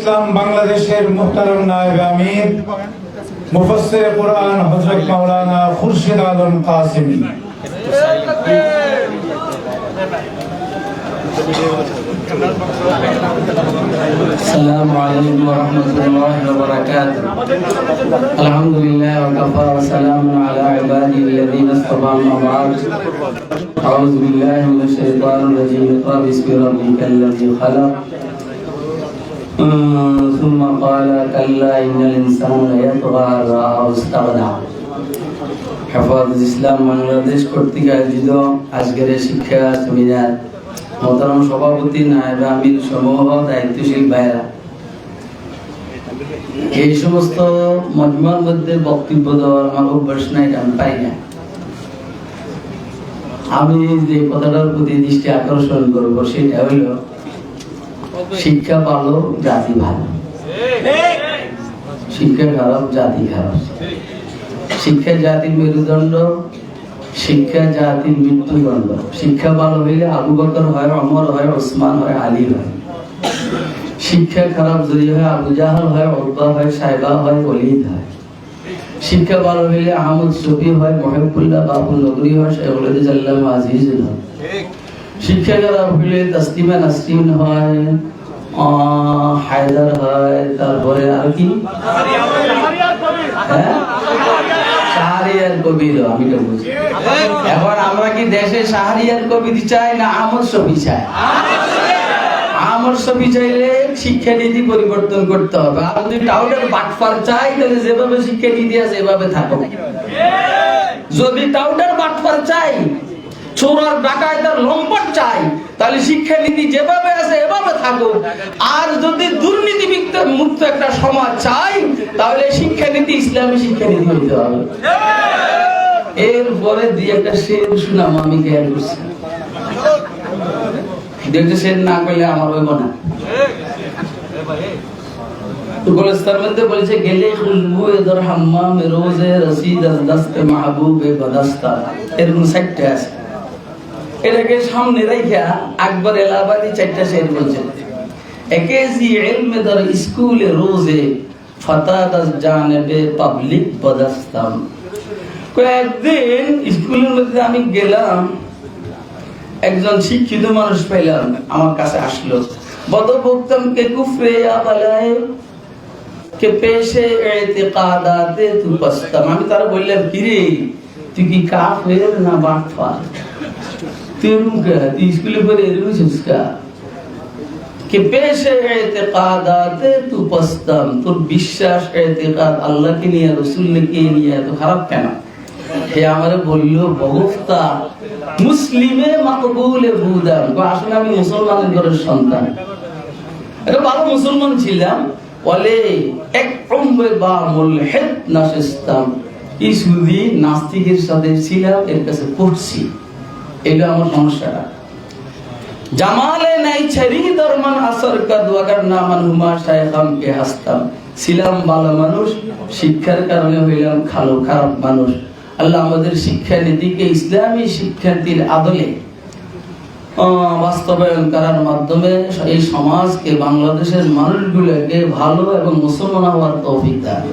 ইসলাম বাংলাদেশের মুহতারাম নায়েব আমির মুফাসসির কুরআন হযরত মাওলানা খুরশিদ আলম কাসেমী। السلام عليكم ورحمة الله وبركاته. الحمد لله وكفى وسلام على عباده الذين اصطفى أما بعد. أعوذ بالله من الشيطان الرجيم. بسم ربك الذي خلق ثم قال كلا إن الإنسان ليطغى أن رآه استغنى. হেফাজত ইসলাম বাংলাদেশ কর্তৃক আয়োজিত আজকের শিক্ষা সেমিনার মোহতারাম সভাপতি নায়েব আমির সমূহ দায়িত্বশীল ভাইরা, এই সমস্ত মজমার মধ্যে বক্তব্য দেওয়ার আমার অভ্যাস নাই, আমি পাই না। আমি যে কথাটার প্রতি দৃষ্টি আকর্ষণ করবো সেটা হইল শিক্ষা ভালো জাতি ভালো, শিক্ষা খারাপ জাতি খারাপ। শিক্ষা জাতির মেরুদণ্ড, শিক্ষা জাতির মৃত্যুদণ্ড। শিক্ষা ভালো হইলে আবু বকর হয়, ওমর হয়, ওসমান হয়, আলী হয়। শিক্ষা খারাপ যদি হয় আবু জাহল হয়, উতবা হয়, সাইবা হয়, ওলীদ হয়। শিক্ষা ভালো হইলে আহমদ শফি হয়, মুহিবুল্লাহ বাবুল নগরী হয়, শাইখুল হাদিস আল্লামা আজিজুল হয়। শিক্ষা খারাপ হইলে তাসলিমা নাসরিন হয়, হায়দার হয়, তারপরে আর কি শাহরিয়ার কবির। আমি তো বুঝি এখন আমরা কি দেশে শাহরিয়ার কবির চাই না আহমদ শফি চাই? আহমদ শফি চাইলে শিক্ষানীতি পরিবর্তন করতে হবে। আর যদি টাউটের বাটফার চাই তাহলে যেভাবে শিক্ষানীতি আছে এভাবে থাকো। যদি টাউটের বাটফার চাই, চোরার ডাকাইতার লম্পট চাই, তাহলে শিক্ষানীতি যেভাবে আছে এভাবে থাকো। আর যদি দুর্নীতি মুক্ত একটা সমাজ চাই, তাহলে শিক্ষানীতি ইসলামী শিক্ষানীতি হইতে হবে। এরপরে দুই একটা শের শুনাম আমি খেয়াল করছি, দুইটা শের না করলে আমার হইব না। গুলস্তার মধ্যে বলেছে গেলে খুশবু এদর হাম্মাম রোজে রসিদ আজ দস্তে মাহবুবে বদস্তা, এরকম সাইটটা আছে। এটাকে সামনে রাইখা আকবর এলাহাবাদী চারটা শের বলছেন। একে জি ইলমে দর স্কুলে রোজে ফতাদাস জানেবে পাবলিক বদস্তাম। কয়েকদিন স্কুলের মধ্যে আমি গেলাম, একজন শিক্ষিত মানুষ পাইলাম, আমার কাছে আসলো। বদবক্তম কে কুফরে আবালায়ে কে পেশে ইতিকাদাতে তু পস্তাম। আমি তারা বললাম, কিরে তুই কি কাফের না বাটফার? তুই স্কুলে পড়ে এরকম কে পেশে ইতিকাদাতে তু পস্তাম। তোর বিশ্বাস ইতিকাদ আল্লাহকে নিয়ে, রাসূলকে নিয়ে এত খারাপ কেন? হে আমারে বলল বগফতা মুসলিমে মাকবুলে বুদাম। আসলে আমি মুসলমানের ঘরের সন্তান, এটা ভালো মুসলমান ছিলাম। বলে এক উম্মে বা মুলহিদ নাশিস্তাম, ইসুদি নাস্তিকের সাথে ছিলাম, এর কাছে পড়ছি। এটা আমার সমস্যাটা। জামালে নাই ছরি দরমান আসর কাদ ওয়াগার নামান হুমা শায়খাম কে হাসতাম। ছিলাম ভালো মানুষ, শিক্ষার কারণে হইলাম খারাপ মানুষ। আল্লাহ আমাদের শিক্ষানীতিকে ইসলামী শিক্ষানীতির আদলে বাস্তবায়ন করার মাধ্যমে এই সমাজকে, বাংলাদেশের মানুষগুলোকে ভালো এবং মুসলমান হওয়ার তৌফিক দান।